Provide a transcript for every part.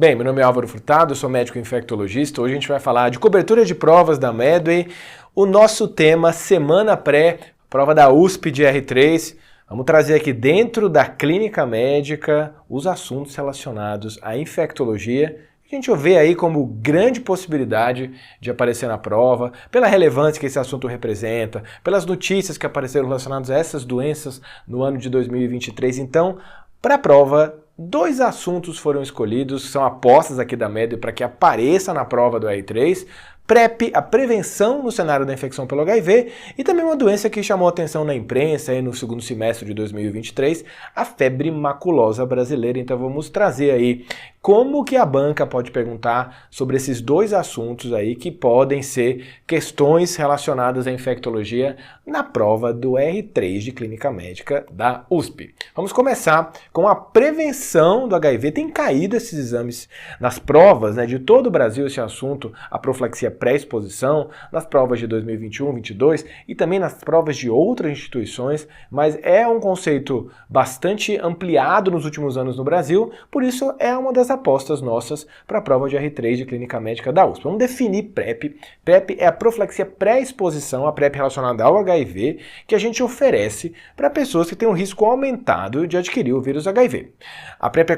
Bem, meu nome é Álvaro Furtado, eu sou médico infectologista. Hoje a gente vai falar de cobertura de provas da Medway. O nosso tema, semana pré, prova da USP de R3. Vamos trazer aqui dentro da clínica médica os assuntos relacionados à infectologia. A gente vê aí como grande possibilidade de aparecer na prova, pela relevância que esse assunto representa, pelas notícias que apareceram relacionadas a essas doenças no ano de 2023. Então, para a prova, dois assuntos foram escolhidos, são apostas aqui da Medway para que apareça na prova do R3. PrEP, a prevenção no cenário da infecção pelo HIV, e também uma doença que chamou atenção na imprensa aí no segundo semestre de 2023, a febre maculosa brasileira. Então vamos trazer aí como que a banca pode perguntar sobre esses dois assuntos aí que podem ser questões relacionadas à infectologia na prova do R3 de Clínica Médica da USP. Vamos começar com a prevenção do HIV. Tem caído esses exames nas provas, de todo o Brasil, esse assunto, a profilaxia pré-exposição, nas provas de 2021, 2022 e também nas provas de outras instituições, mas é um conceito bastante ampliado nos últimos anos no Brasil, por isso é uma das apostas nossas para a prova de R3 de Clínica Médica da USP. Vamos definir PrEP. PrEP é a profilaxia pré-exposição, a PrEP relacionada ao HIV, que a gente oferece para pessoas que têm um risco aumentado de adquirir o vírus HIV. A PrEP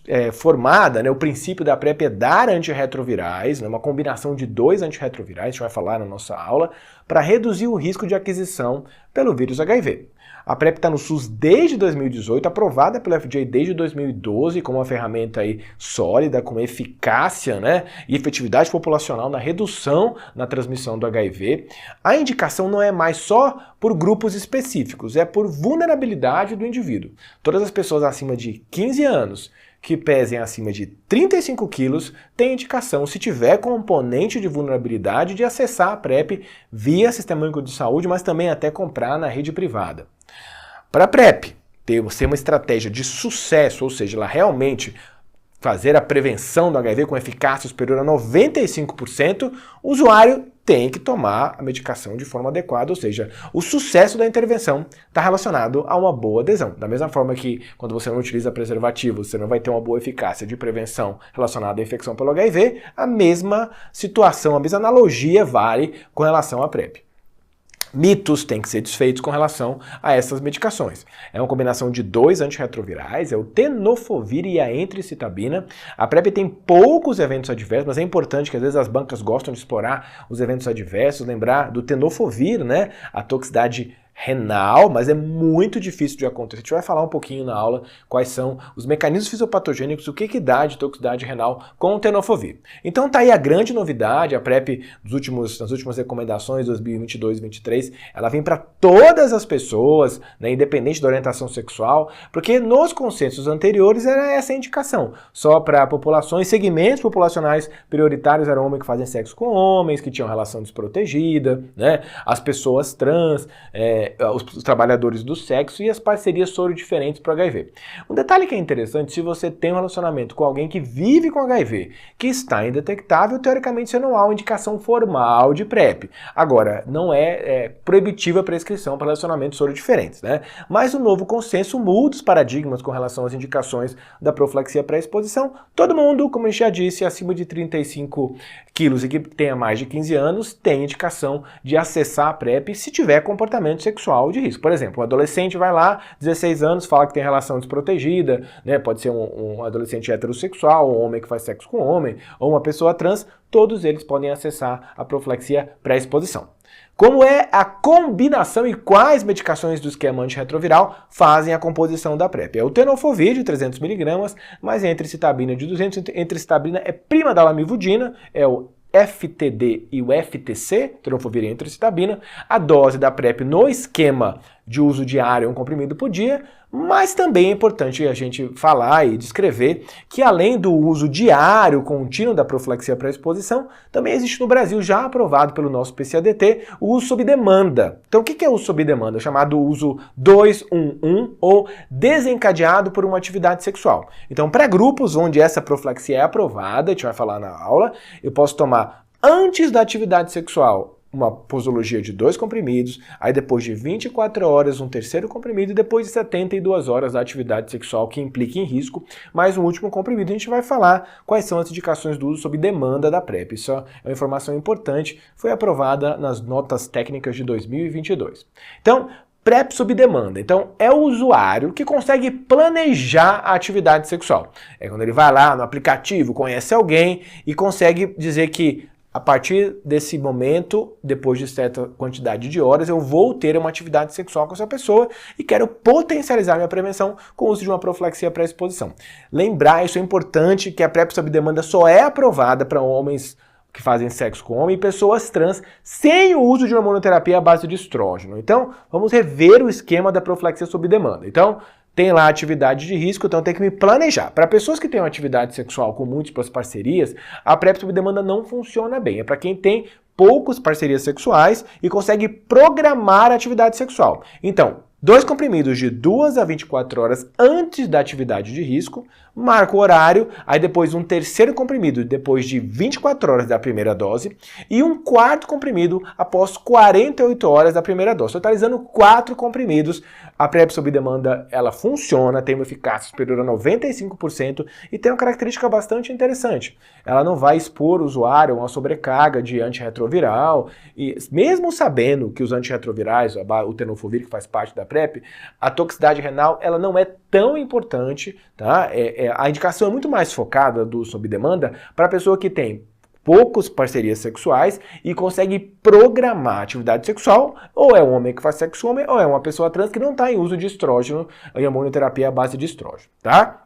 é formada, o princípio da PrEP é dar antirretrovirais, uma combinação de dois antirretrovirais, a gente vai falar na nossa aula, para reduzir o risco de aquisição pelo vírus HIV. A PrEP está no SUS desde 2018, aprovada pelo FDA desde 2012 como uma ferramenta aí sólida, com eficácia e efetividade populacional na redução na transmissão do HIV. A indicação não é mais só por grupos específicos, é por vulnerabilidade do indivíduo. Todas as pessoas acima de 15 anos que pesem acima de 35 quilos têm indicação, se tiver componente de vulnerabilidade, de acessar a PrEP via Sistema Único de Saúde, mas também até comprar na rede privada. Para a PrEP ser uma estratégia de sucesso, ou seja, ela realmente fazer a prevenção do HIV com eficácia superior a 95%, o usuário tem que tomar a medicação de forma adequada, ou seja, o sucesso da intervenção está relacionado a uma boa adesão. Da mesma forma que quando você não utiliza preservativo, você não vai ter uma boa eficácia de prevenção relacionada à infecção pelo HIV, a mesma situação, a mesma analogia vale com relação à PrEP. Mitos têm que ser desfeitos com relação a essas medicações. É uma combinação de dois antirretrovirais, é o tenofovir e a entricitabina. A PrEP tem poucos eventos adversos, mas é importante que às vezes as bancas gostam de explorar os eventos adversos, lembrar do tenofovir, a toxicidade renal, mas é muito difícil de acontecer. A gente vai falar um pouquinho na aula quais são os mecanismos fisiopatogênicos, o que dá de toxicidade renal com o tenofovir. Então tá aí a grande novidade, a PrEP nas últimas recomendações 2022 e 2023, ela vem para todas as pessoas, independente da orientação sexual, porque nos consensos anteriores era essa a indicação, só para populações, segmentos populacionais prioritários eram homens que fazem sexo com homens, que tinham relação desprotegida, as pessoas trans, os trabalhadores do sexo e as parcerias soro diferentes para o HIV. Um detalhe que é interessante, se você tem um relacionamento com alguém que vive com HIV, que está indetectável, teoricamente você não há uma indicação formal de PrEP. Agora, não é proibitiva a prescrição para relacionamentos soro diferentes, Mas o novo consenso muda os paradigmas com relação às indicações da profilaxia pré-exposição. Todo mundo, como a gente já disse, acima de 35 quilos e que tenha mais de 15 anos, tem indicação de acessar a PrEP se tiver comportamento sexual de risco. Por exemplo, um adolescente vai lá, 16 anos, fala que tem relação desprotegida, pode ser um adolescente heterossexual, um homem que faz sexo com homem, ou uma pessoa trans, todos eles podem acessar a profilaxia pré-exposição. Como é a combinação e quais medicações do esquema antirretroviral fazem a composição da PrEP? É o tenofovir de 300 mg, mais a entricitabina de 200 mg. Entricitabina é prima da lamivudina, é o FTD e o FTC, tenofovir e entricitabina. A dose da PrEP no esquema de uso diário é um comprimido por dia, mas também é importante a gente falar e descrever que além do uso diário contínuo da profilaxia pré-exposição, também existe no Brasil, já aprovado pelo nosso PCADT, o uso sob demanda. Então o que é o uso sob demanda? É chamado uso 211 ou desencadeado por uma atividade sexual. Então para grupos onde essa profilaxia é aprovada, a gente vai falar na aula, eu posso tomar antes da atividade sexual uma posologia de 2 comprimidos, aí depois de 24 horas um terceiro comprimido e depois de 72 horas da atividade sexual que implica em risco, mais um último comprimido. A gente vai falar quais são as indicações do uso sob demanda da PrEP. Isso é uma informação importante, foi aprovada nas notas técnicas de 2022. Então, PrEP sob demanda. Então, é o usuário que consegue planejar a atividade sexual. É quando ele vai lá no aplicativo, conhece alguém e consegue dizer que a partir desse momento, depois de certa quantidade de horas, eu vou ter uma atividade sexual com essa pessoa e quero potencializar minha prevenção com o uso de uma profilaxia pré-exposição. Lembrar, isso é importante, que a PrEP sob demanda só é aprovada para homens que fazem sexo com homem e pessoas trans sem o uso de hormonoterapia à base de estrógeno. Então, vamos rever o esquema da profilaxia sob demanda. Então, tem lá atividade de risco, então tem que me planejar. Para pessoas que têm uma atividade sexual com múltiplas parcerias, a PrEP sob demanda não funciona bem. É para quem tem poucas parcerias sexuais e consegue programar a atividade sexual. Então, 2 comprimidos de 2 a 24 horas antes da atividade de risco, marca o horário, aí depois um terceiro comprimido depois de 24 horas da primeira dose e um quarto comprimido após 48 horas da primeira dose. Totalizando 4 comprimidos, a PrEP sob demanda ela funciona, tem uma eficácia superior a 95% e tem uma característica bastante interessante. Ela não vai expor o usuário a uma sobrecarga de antirretroviral e mesmo sabendo que os antirretrovirais, o tenofovir que faz parte da PrEP, a toxicidade renal ela não é tão importante, tá? A indicação é muito mais focada do sob demanda para a pessoa que tem poucas parcerias sexuais e consegue programar a atividade sexual, ou é um homem que faz sexo homem, ou é uma pessoa trans que não está em uso de estrógeno, em hormonoterapia à base de estrógeno, tá?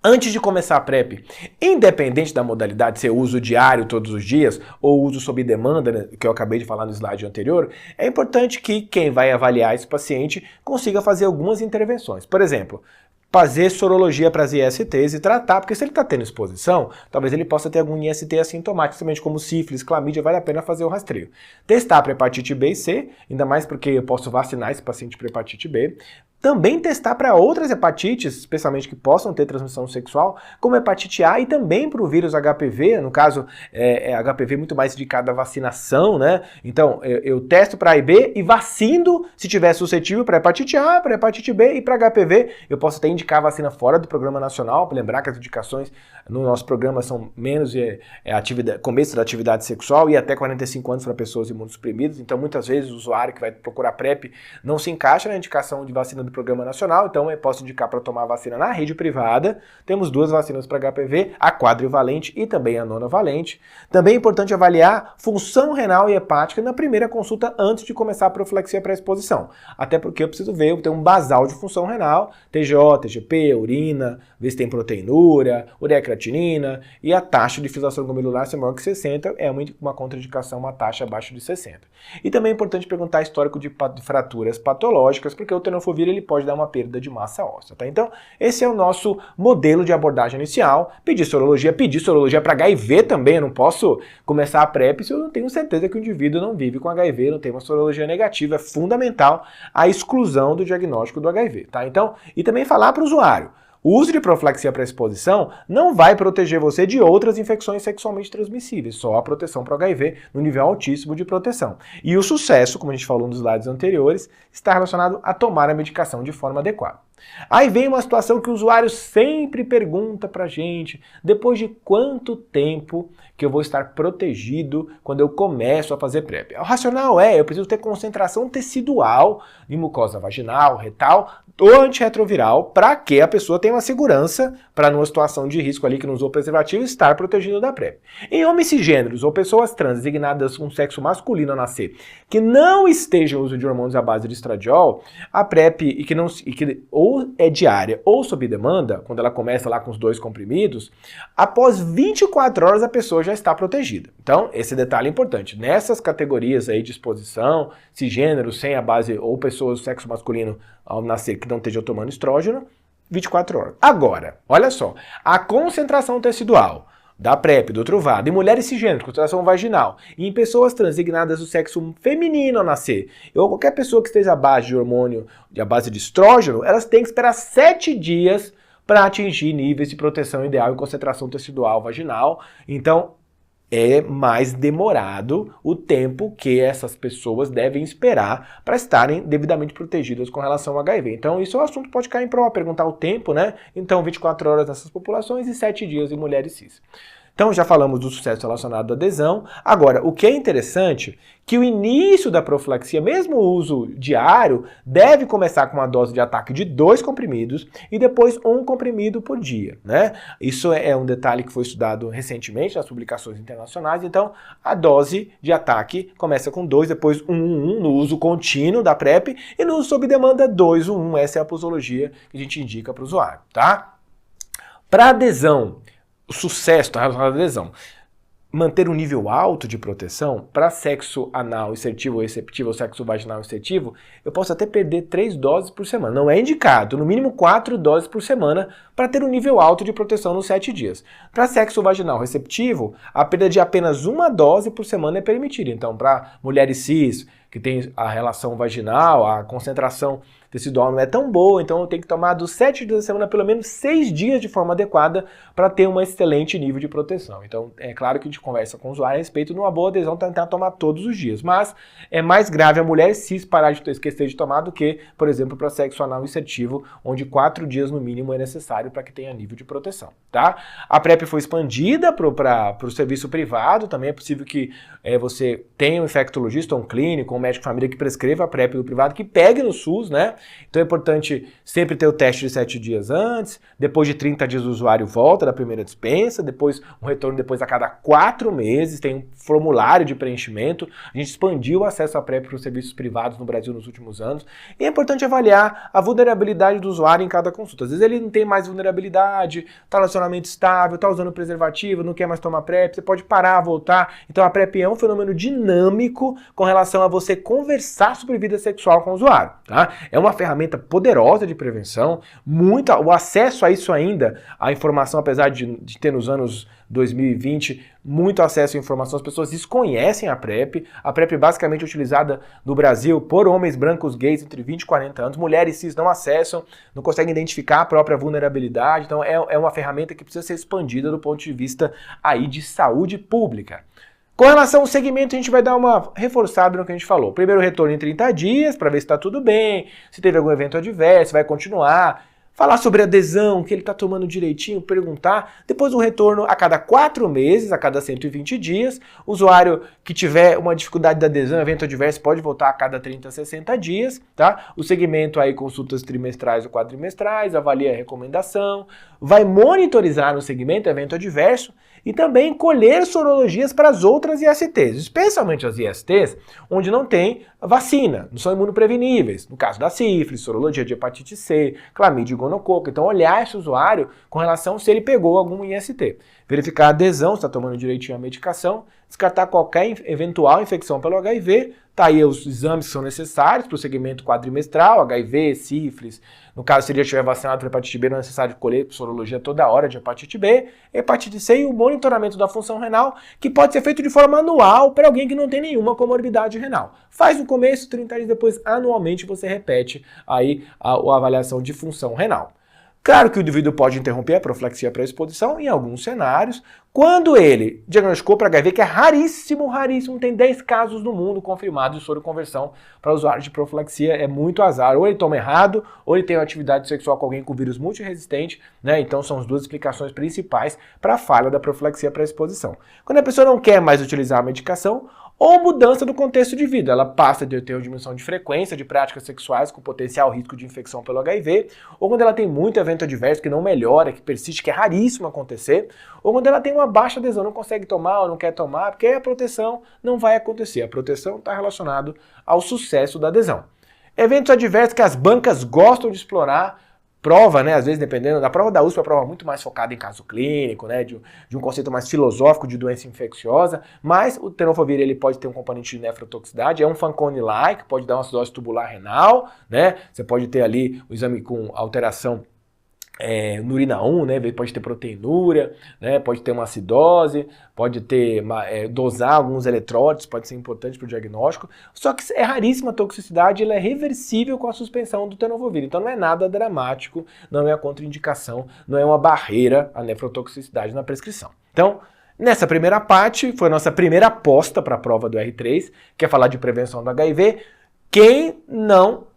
Antes de começar a PrEP, independente da modalidade, ser uso diário todos os dias ou uso sob demanda, né, que eu acabei de falar no slide anterior, é importante que quem vai avaliar esse paciente consiga fazer algumas intervenções. Por exemplo, fazer sorologia para as ISTs e tratar, porque se ele está tendo exposição, talvez ele possa ter algum IST assintomático, principalmente como sífilis, clamídia, vale a pena fazer o rastreio. Testar para hepatite B e C, ainda mais porque eu posso vacinar esse paciente para hepatite B. Também testar para outras hepatites, especialmente que possam ter transmissão sexual, como hepatite A e também para o vírus HPV, no caso, HPV muito mais indicado à vacinação, né? Então, eu testo para A e B e vacino se tiver suscetível para hepatite A, para hepatite B e para HPV. Eu posso até indicar a vacina fora do programa nacional, para lembrar que as indicações no nosso programa são menos começo da atividade sexual e até 45 anos para pessoas imunossuprimidas. Então, muitas vezes, o usuário que vai procurar PrEP não se encaixa na indicação de vacina do programa nacional, então eu posso indicar para tomar a vacina na rede privada. Temos 2 vacinas para HPV, a quadrivalente e também a nonavalente. Também é importante avaliar função renal e hepática na primeira consulta antes de começar a profilaxia pré-exposição. Até porque eu preciso ver, eu tenho um basal de função renal, TGO, TGP, urina, ver se tem proteinúria, ureia creatinina e a taxa de fibrilação glomerular se é maior que 60, é uma contraindicação, uma taxa abaixo de 60. E também é importante perguntar histórico de fraturas patológicas, porque o tenofovir ele pode dar uma perda de massa óssea, tá? Então, esse é o nosso modelo de abordagem inicial. Pedir sorologia para HIV também. Eu não posso começar a PrEP se eu não tenho certeza que o indivíduo não vive com HIV, não tem uma sorologia negativa. É fundamental a exclusão do diagnóstico do HIV, tá? Então, e também falar para o usuário, o uso de profilaxia para exposição não vai proteger você de outras infecções sexualmente transmissíveis, só a proteção para o HIV no nível altíssimo de proteção. E o sucesso, como a gente falou nos slides anteriores, está relacionado a tomar a medicação de forma adequada. Aí vem uma situação que o usuário sempre pergunta pra gente, depois de quanto tempo que eu vou estar protegido quando eu começo a fazer PrEP? O racional eu preciso ter concentração tecidual de mucosa vaginal, retal, ou antirretroviral, para que a pessoa tenha uma segurança para numa situação de risco ali que não usou preservativo estar protegido da PrEP. Em homens cisgêneros ou pessoas trans designadas com sexo masculino a nascer que não estejam em uso de hormônios à base de estradiol, a PrEP ou é diária ou sob demanda, quando ela começa lá com os 2 comprimidos, após 24 horas a pessoa já está protegida. Então, esse detalhe é importante. Nessas categorias aí de exposição, cisgênero, sem a base, ou pessoas do sexo masculino ao nascer que não estejam tomando estrógeno, 24 horas. Agora, olha só, a concentração tecidual da PrEP, do Truvada, em mulheres cisgêneras, concentração vaginal, e em pessoas transignadas do sexo feminino ao nascer, ou qualquer pessoa que esteja abaixo de hormônio, à base de estrógeno, elas têm que esperar 7 dias para atingir níveis de proteção ideal e concentração tecidual vaginal. Então, é mais demorado o tempo que essas pessoas devem esperar para estarem devidamente protegidas com relação ao HIV. Então isso é um assunto que pode cair em prova, perguntar o tempo, né? Então 24 horas nessas populações e 7 dias em mulheres cis. Então já falamos do sucesso relacionado à adesão. Agora, o que é interessante, que o início da profilaxia, mesmo o uso diário, deve começar com uma dose de ataque de 2 comprimidos e depois 1 comprimido por dia, né? Isso é um detalhe que foi estudado recentemente nas publicações internacionais. Então, a dose de ataque começa com 2, depois 1, 1 no uso contínuo da PrEP e no uso sob demanda 2, 1. Essa é a posologia que a gente indica para o usuário, tá? Para adesão, o sucesso está relacionado à adesão. Manter um nível alto de proteção para sexo anal insertivo ou receptivo ou sexo vaginal insertivo, eu posso até perder 3 doses por semana. Não é indicado, no mínimo 4 doses por semana para ter um nível alto de proteção nos 7 dias. Para sexo vaginal receptivo, a perda de apenas 1 dose por semana é permitida. Então, para mulheres cis, que tem a relação vaginal, a concentração tecidual não é tão boa, então eu tenho que tomar dos 7 dias da semana pelo menos 6 dias de forma adequada para ter um excelente nível de proteção. Então é claro que a gente conversa com o usuário a respeito de uma boa adesão, tentar tomar todos os dias, mas é mais grave a mulher cis parar de esquecer de tomar do que, por exemplo, para sexo anal insertivo, onde 4 dias no mínimo é necessário para que tenha nível de proteção, tá? A PrEP foi expandida para o serviço privado, também é possível que você tenha um infectologista, um clínico, um médico de família que prescreva a PrEP do privado, que pegue no SUS, né? Então é importante sempre ter o teste de 7 dias antes, depois de 30 dias o usuário volta da primeira dispensa, depois um retorno depois a cada 4 meses, tem um formulário de preenchimento. A gente expandiu o acesso à PrEP para os serviços privados no Brasil nos últimos anos. E é importante avaliar a vulnerabilidade do usuário em cada consulta. Às vezes ele não tem mais vulnerabilidade, está no relacionamento estável, está usando preservativo, não quer mais tomar PrEP, você pode parar, voltar. Então a PrEP é um fenômeno dinâmico com relação a você conversar sobre vida sexual com o usuário, tá? É uma ferramenta poderosa de prevenção, o acesso a isso ainda, a informação, apesar de ter nos anos 2020 muito acesso à informação, as pessoas desconhecem a PrEP. A PrEP é basicamente utilizada no Brasil por homens brancos gays entre 20 e 40 anos, mulheres cis não acessam, não conseguem identificar a própria vulnerabilidade, então é uma ferramenta que precisa ser expandida do ponto de vista aí de saúde pública. Com relação ao segmento, a gente vai dar uma reforçada no que a gente falou. Primeiro retorno em 30 dias, para ver se está tudo bem, se teve algum evento adverso, vai continuar. Falar sobre adesão, que ele está tomando direitinho, perguntar. Depois um retorno a cada 4 meses, a cada 120 dias. O usuário que tiver uma dificuldade de adesão, evento adverso, pode voltar a cada 30 a 60 dias, tá? O segmento aí, consultas trimestrais ou quadrimestrais, avalia a recomendação, vai monitorizar no segmento evento adverso e também colher sorologias para as outras ISTs, especialmente as ISTs onde não tem vacina, não são imunopreveníveis. No caso da sífilis, sorologia de hepatite C, clamídia e gonococo. Então olhar esse usuário com relação se ele pegou algum IST. Verificar a adesão, se está tomando direitinho a medicação, descartar qualquer eventual infecção pelo HIV. Tá aí os exames que são necessários para o segmento quadrimestral, HIV, sífilis. No caso, se ele já estiver vacinado para hepatite B, não é necessário colher sorologia toda hora de hepatite B, hepatite C e o monitoramento da função renal, que pode ser feito de forma anual para alguém que não tem nenhuma comorbidade renal. Faz no começo, 30 dias depois, anualmente você repete aí a avaliação de função renal. Claro que o indivíduo pode interromper a profilaxia para exposição em alguns cenários, quando ele diagnosticou para HIV, que é raríssimo, raríssimo, tem 10 casos no mundo confirmados de soroconversão para usuários de profilaxia, é muito azar. Ou ele toma errado, ou ele tem uma atividade sexual com alguém com vírus multiresistente, né? Então são as duas explicações principais para a falha da profilaxia para exposição. Quando a pessoa não quer mais utilizar a medicação, ou mudança do contexto de vida. Ela passa de ter uma diminuição de frequência de práticas sexuais com potencial risco de infecção pelo HIV, ou quando ela tem muito evento adverso que não melhora, que persiste, que é raríssimo acontecer, ou quando ela tem uma baixa adesão, não consegue tomar ou não quer tomar, porque a proteção não vai acontecer. A proteção está relacionada ao sucesso da adesão. Eventos adversos que as bancas gostam de explorar, prova, né, às vezes dependendo da prova da USP, a prova muito mais focada em caso clínico, né, de um conceito mais filosófico de doença infecciosa, mas o tenofovir ele pode ter um componente de nefrotoxicidade, é um Fanconi-like, pode dar uma acidose tubular renal, né, você pode ter ali o exame com alteração no urina 1, né, pode ter proteinúria, né, pode ter uma acidose, pode ter dosar alguns eletrólitos, pode ser importante para o diagnóstico, só que é raríssima a toxicidade, ela é reversível com a suspensão do tenofovir, então não é nada dramático, não é a contraindicação, não é uma barreira a nefrotoxicidade na prescrição. Então, Nessa primeira parte, foi a nossa primeira aposta para a prova do R3, que é falar de prevenção do HIV. Quem não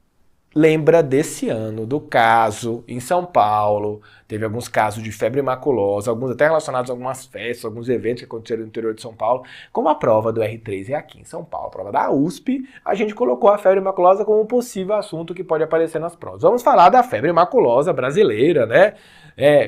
lembra desse ano, do caso em São Paulo, teve alguns casos de febre maculosa, alguns até relacionados a algumas festas, alguns eventos que aconteceram no interior de São Paulo, como a prova do R3 é aqui em São Paulo, a prova da USP, a gente colocou a febre maculosa como um possível assunto que pode aparecer nas provas. Vamos falar da febre maculosa brasileira, né?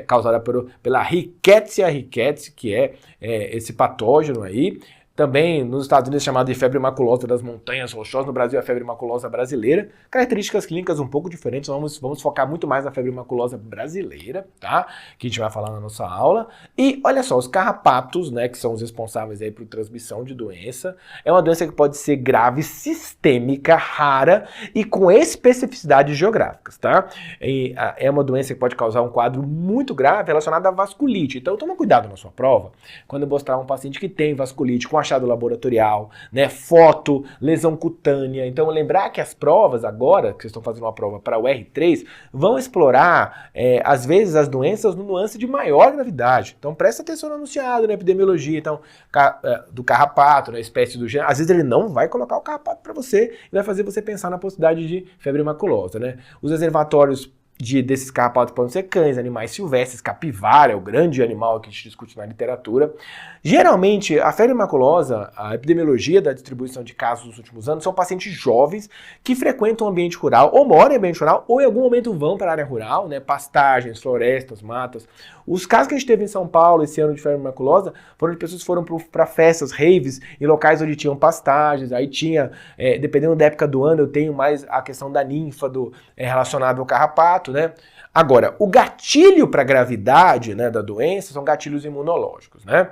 Causada pela Rickettsia ricketts, que é esse patógeno aí. Também nos Estados Unidos é chamado de febre maculosa das montanhas rochosas, no Brasil é a febre maculosa brasileira. Características clínicas um pouco diferentes, vamos focar muito mais na febre maculosa brasileira, tá? Que a gente vai falar na nossa aula. E olha só, os carrapatos, né, que são os responsáveis aí por transmissão de doença, é uma doença que pode ser grave, sistêmica, rara e com especificidades geográficas, tá? É uma doença que pode causar um quadro muito grave relacionado à vasculite. Então toma cuidado na sua prova, quando mostrar um paciente que tem vasculite com achado laboratorial, né, foto, lesão cutânea. Então lembrar que as provas agora, que vocês estão fazendo uma prova para o R3, vão explorar, às vezes, as doenças no nuance de maior gravidade. Então presta atenção no anunciado, na epidemiologia, então, do carrapato, na espécie do gênero. Às vezes ele não vai colocar o carrapato para você e vai fazer você pensar na possibilidade de febre maculosa, né? Os reservatórios desses carrapatos podem ser cães, animais silvestres, capivara é o grande animal que a gente discute na literatura. Geralmente, a febre maculosa, a epidemiologia da distribuição de casos nos últimos anos, são pacientes jovens que frequentam o ambiente rural, ou moram em ambiente rural, ou em algum momento vão para a área rural, né, pastagens, florestas, matas. Os casos que a gente teve em São Paulo esse ano de febre maculosa foram de pessoas que foram para festas, raves, em locais onde tinham pastagens, aí tinha, dependendo da época do ano, eu tenho mais a questão da ninfa relacionada ao carrapato, né? Agora, o gatilho para a gravidade, né, da doença são gatilhos imunológicos, né?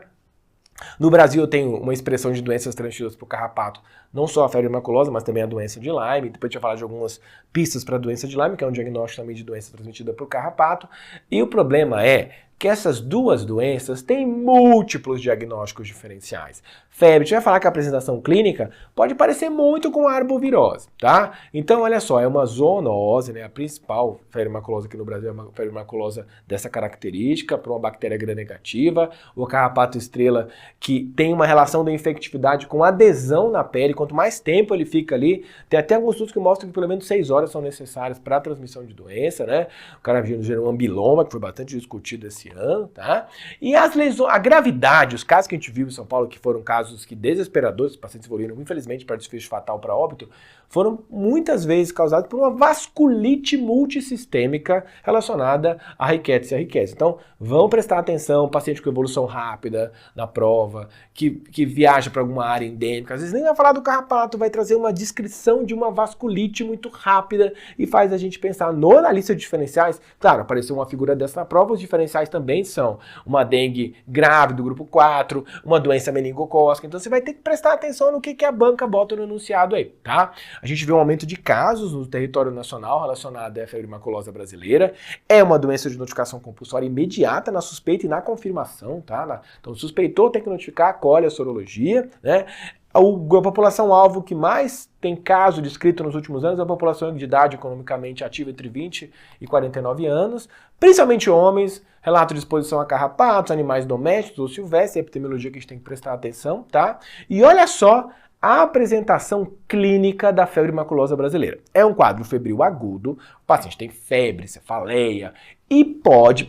No Brasil eu tenho uma expressão de doenças transmitidas por carrapato, não só a febre maculosa, mas também a doença de Lyme. Depois a gente vai falar de algumas pistas para a doença de Lyme, que é um diagnóstico também de doença transmitida por carrapato. E o problema é que essas duas doenças têm múltiplos diagnósticos diferenciais. Febre, a gente vai falar que a apresentação clínica pode parecer muito com a arbovirose, tá? Então, olha só, é uma zoonose, né? A principal febre maculosa aqui no Brasil é uma febre maculosa dessa característica, para uma bactéria gram-negativa. O carrapato estrela, que tem uma relação da infectividade com adesão na pele, quanto mais tempo ele fica ali, tem até alguns estudos que mostram que pelo menos 6 horas são necessárias para a transmissão de doença, né? O cara gerou um ambiloma, que foi bastante discutido esse ano, tá? E as lesões, a gravidade, os casos que a gente viu em São Paulo, que foram casos que desesperadores, os pacientes evoluíram, infelizmente, para desfecho fatal, para óbito, foram muitas vezes causados por uma vasculite multissistêmica relacionada à Rickettsia ricketts. Então, vão prestar atenção, paciente com evolução rápida na prova, que viaja para alguma área endêmica, às vezes nem vai falar do carrapato, vai trazer uma descrição de uma vasculite muito rápida e faz a gente pensar na lista de diferenciais. Claro, apareceu uma figura dessa na prova, os diferenciais também são uma dengue grave do grupo 4, uma doença meningocócica. Então você vai ter que prestar atenção no que a banca bota no enunciado aí, tá? A gente vê um aumento de casos no território nacional relacionado à febre maculosa brasileira. É uma doença de notificação compulsória imediata na suspeita e na confirmação, tá? Então suspeitou, tem que notificar, colhe a sorologia, né? A população-alvo que mais tem caso descrito nos últimos anos é a população de idade economicamente ativa entre 20 e 49 anos, principalmente homens, relato de exposição a carrapatos, animais domésticos ou silvestres, é a epidemiologia que a gente tem que prestar atenção, tá? E olha só a apresentação clínica da febre maculosa brasileira. É um quadro febril agudo, o paciente tem febre, cefaleia e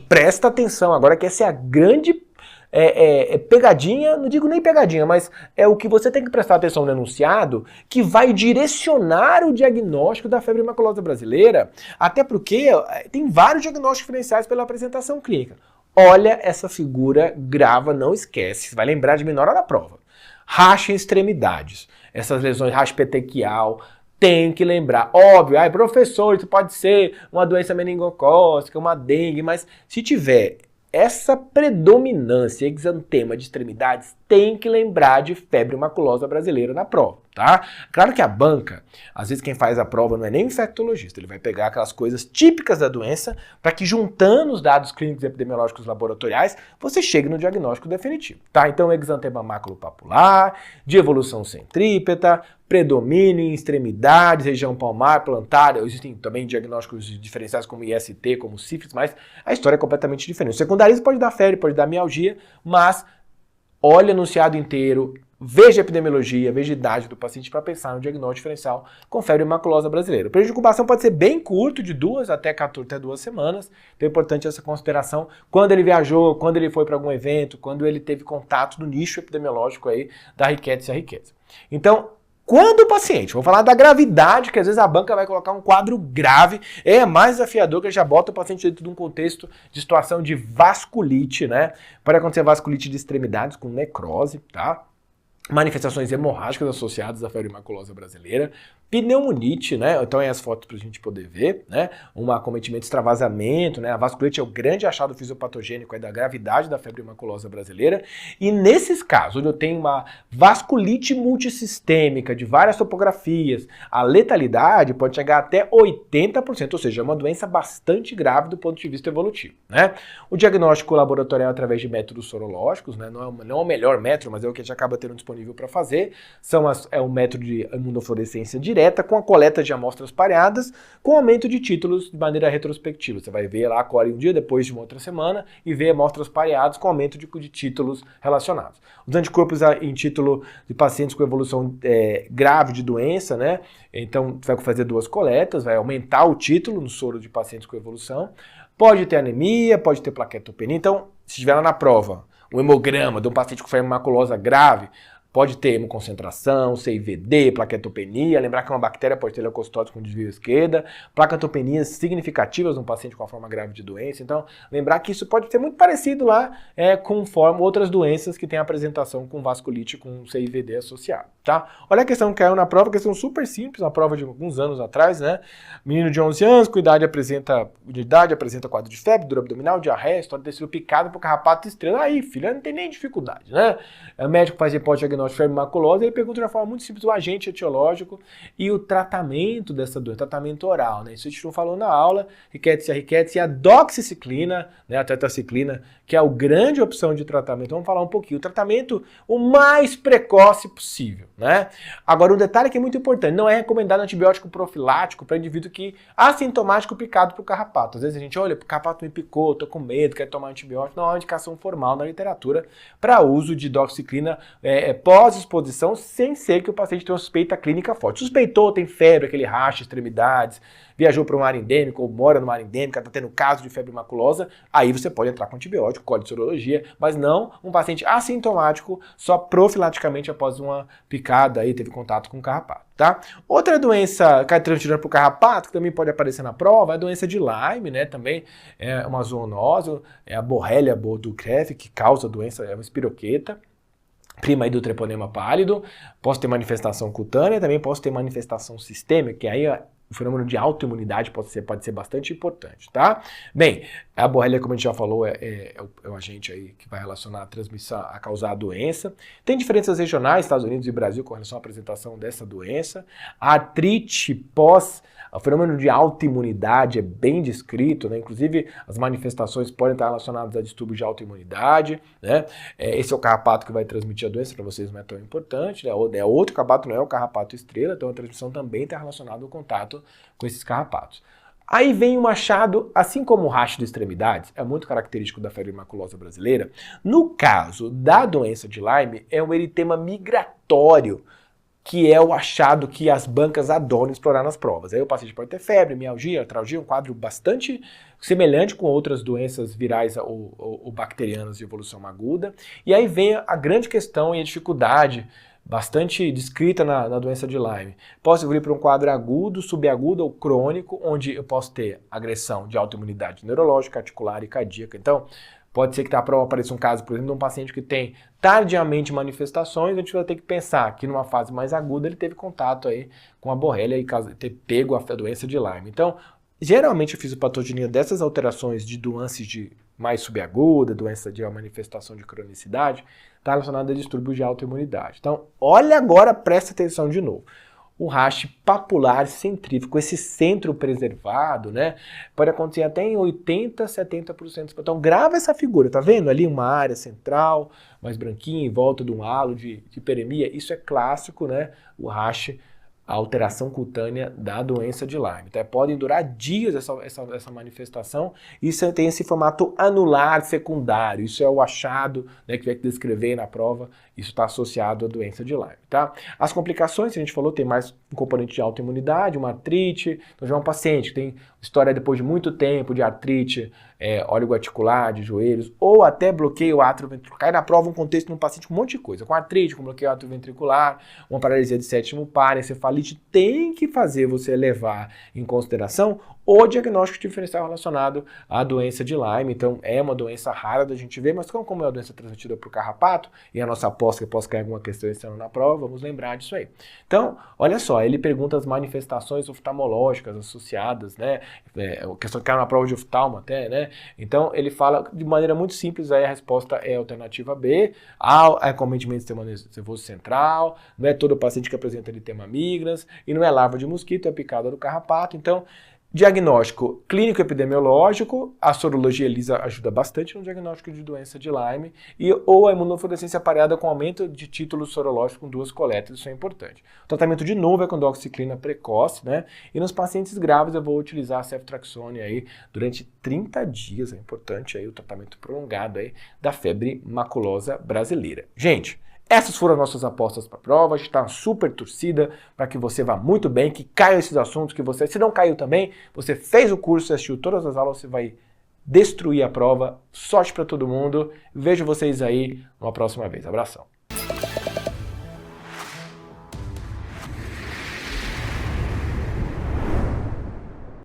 presta atenção agora que essa é a grande pegadinha, não digo nem pegadinha, mas é o que você tem que prestar atenção no enunciado, que vai direcionar o diagnóstico da febre maculosa brasileira, até porque tem vários diagnósticos diferenciais pela apresentação clínica. Olha essa figura, grava, não esquece, você vai lembrar de mim na hora da prova. Racha em extremidades, essas lesões racha petequial, tem que lembrar. Óbvio, professor, isso pode ser uma doença meningocócica, uma dengue, mas se tiver essa predominância exantema de extremidades, tem que lembrar de febre maculosa brasileira na prova, tá? Claro que a banca, às vezes quem faz a prova não é nem infectologista, ele vai pegar aquelas coisas típicas da doença para que juntando os dados clínicos e epidemiológicos laboratoriais, você chegue no diagnóstico definitivo, tá? Então, exantema maculopapular, de evolução centrípeta, predomínio em extremidades, região palmar, plantar, existem também diagnósticos diferenciais como IST, como sífilis, mas a história é completamente diferente. O secundarismo pode dar febre, pode dar mialgia, mas olhe o enunciado inteiro, veja a epidemiologia, veja a idade do paciente para pensar no diagnóstico diferencial com febre maculosa brasileira. O período de incubação pode ser bem curto, de 2 até 2 semanas, então é importante essa consideração quando ele viajou, quando ele foi para algum evento, quando ele teve contato no nicho epidemiológico aí da Rickettsia rickettsiae. Então, quando o paciente, vou falar da gravidade, que às vezes a banca vai colocar um quadro grave, é mais desafiador que já bota o paciente dentro de um contexto de situação de vasculite, né? Pode acontecer vasculite de extremidades com necrose, tá? Manifestações hemorrágicas associadas à febre maculosa brasileira, pneumonite, né? Então aí as fotos para a gente poder ver, né? Um acometimento, extravasamento, né? A vasculite é o grande achado fisiopatogênico aí da gravidade da febre maculosa brasileira. E nesses casos, onde eu tenho uma vasculite multissistêmica de várias topografias, a letalidade pode chegar até 80%, ou seja, é uma doença bastante grave do ponto de vista evolutivo, né? O diagnóstico laboratorial através de métodos sorológicos, né? Não é o melhor método, mas é o que a gente acaba tendo disponível para fazer. É um método de imunofluorescência direta com a coleta de amostras pareadas, com aumento de títulos de maneira retrospectiva. Você vai ver lá, colhe um dia depois de uma outra semana e vê amostras pareadas com aumento de títulos relacionados. Os anticorpos em título de pacientes com evolução grave de doença, né? Então, você vai fazer 2 coletas, vai aumentar o título no soro de pacientes com evolução. Pode ter anemia, pode ter plaquetopenia. Então, se estiver lá na prova, um hemograma de um paciente com febre maculosa grave, pode ter hemoconcentração, CIVD, plaquetopenia, lembrar que uma bactéria pode ter leucocitose com desvio à esquerda, plaquetopenias significativas num paciente com uma forma grave de doença. Então, lembrar que isso pode ser muito parecido lá com outras doenças que têm apresentação com vasculite com CIVD associado, tá? Olha a questão que caiu na prova, questão super simples, uma prova de alguns anos atrás, né? Menino de 11 anos, com idade apresenta quadro de febre, dor abdominal, diarreia, história de ter sido picado por carrapato estrela. Aí, filho, não tem nem dificuldade, né? O médico faz hipótese de febre maculosa, ele pergunta de uma forma muito simples o agente etiológico e o tratamento dessa doença, tratamento oral, né? Isso a gente não falou na aula, Rickettsia, a doxiciclina, né, a tetraciclina, que é a grande opção de tratamento. Vamos falar um pouquinho, o tratamento o mais precoce possível, né? Agora, um detalhe que é muito importante, não é recomendado antibiótico profilático para indivíduo que assintomático picado por carrapato. Às vezes a gente, olha, o carrapato me picou, tô com medo, quero tomar antibiótico. Não há uma indicação formal na literatura para uso de doxiciclina pós-exposição, sem ser que o paciente tenha uma suspeita clínica forte. Suspeitou, tem febre, aquele racha, extremidades, viajou para uma área endêmica ou mora numa área endêmica, está tendo caso de febre maculosa, aí você pode entrar com antibiótico, colhe de sorologia, mas não um paciente assintomático só profilaticamente após uma picada aí, teve contato com carrapato, tá? Outra doença transmitida por carrapato, que também pode aparecer na prova, é a doença de Lyme, né? Também é uma zoonose, é a Borrelia burgdorferi, que causa a doença, é uma espiroqueta, prima aí do treponema pálido. Posso ter manifestação cutânea, também posso ter manifestação sistêmica, que aí o fenômeno de autoimunidade pode ser bastante importante, tá? Bem, a borrelia, como a gente já falou, é o agente aí que vai relacionar a transmissão, a causar a doença. Tem diferenças regionais, Estados Unidos e Brasil, com relação à apresentação dessa doença. A artrite o fenômeno de autoimunidade é bem descrito, né? Inclusive as manifestações podem estar relacionadas a distúrbios de autoimunidade, né? Esse é o carrapato que vai transmitir a doença, para vocês não é tão importante, né? É outro carrapato, não é o carrapato estrela, então a transmissão também está relacionada ao contato com esses carrapatos. Aí vem um achado, assim como o racho de extremidades, é muito característico da febre maculosa brasileira. No caso da doença de Lyme, é um eritema migratório, que é o achado que as bancas adoram explorar nas provas. Aí o paciente pode ter febre, mialgia, artralgia, um quadro bastante semelhante com outras doenças virais ou bacterianas de evolução aguda. E aí vem a grande questão e a dificuldade bastante descrita na doença de Lyme. Posso evoluir para um quadro agudo, subagudo ou crônico, onde eu posso ter agressão de autoimunidade neurológica, articular e cardíaca. Então, pode ser que na prova apareça um caso, por exemplo, de um paciente que tem tardiamente manifestações, a gente vai ter que pensar que numa fase mais aguda ele teve contato aí com a borrelia e ter pego a doença de Lyme. Então, geralmente a fisiopatogenia dessas alterações de doenças mais subaguda, doença de manifestação de cronicidade, está relacionada a distúrbios de autoimunidade. Então, olha agora, presta atenção de novo. O rash papular centrífugo, esse centro preservado, né, pode acontecer até em 80%, 70%. Então, grava essa figura, tá vendo ali uma área central, mais branquinha, em volta de um halo de hiperemia. Isso é clássico, né, o rash a alteração cutânea da doença de Lyme. Então, podem durar dias essa manifestação e isso tem esse formato anular secundário. Isso é o achado, né, que vai descrever na prova. Isso está associado à doença de Lyme, tá? As complicações, a gente falou, tem mais um componente de autoimunidade, uma artrite. Então, já é um paciente que tem história depois de muito tempo de artrite, oligoarticular, de joelhos, ou até bloqueio atrioventricular. Cai na prova um contexto num paciente com um monte de coisa, com artrite, com bloqueio atrioventricular, uma paralisia de sétimo par, encefalite, tem que fazer você levar em consideração o diagnóstico diferencial relacionado à doença de Lyme. Então, é uma doença rara da gente ver, mas como é uma doença transmitida por carrapato, e a nossa aposta que possa cair alguma questão esse ano na prova, vamos lembrar disso aí. Então, olha só, ele pergunta as manifestações oftalmológicas associadas, né? Questão que caiu na prova de oftalmo até, né? Então, ele fala de maneira muito simples, aí a resposta é a alternativa B, acometimento do sistema nervoso central, não é todo paciente que apresenta eritema migrans, e não é larva de mosquito, é picada do carrapato. Então, diagnóstico clínico epidemiológico, a sorologia ELISA ajuda bastante no diagnóstico de doença de Lyme, ou a imunofluorescência pareada com aumento de títulos sorológicos com 2 coletas, isso é importante. O tratamento de novo é com doxiciclina precoce, né? E nos pacientes graves eu vou utilizar a ceftriaxone aí durante 30 dias, é importante aí o tratamento prolongado aí da febre maculosa brasileira. Gente, essas foram as nossas apostas para a prova, a gente está super torcida para que você vá muito bem, que caiam esses assuntos, que você, se não caiu também, você fez o curso, assistiu todas as aulas, você vai destruir a prova. Sorte para todo mundo, vejo vocês aí numa próxima vez. Abração.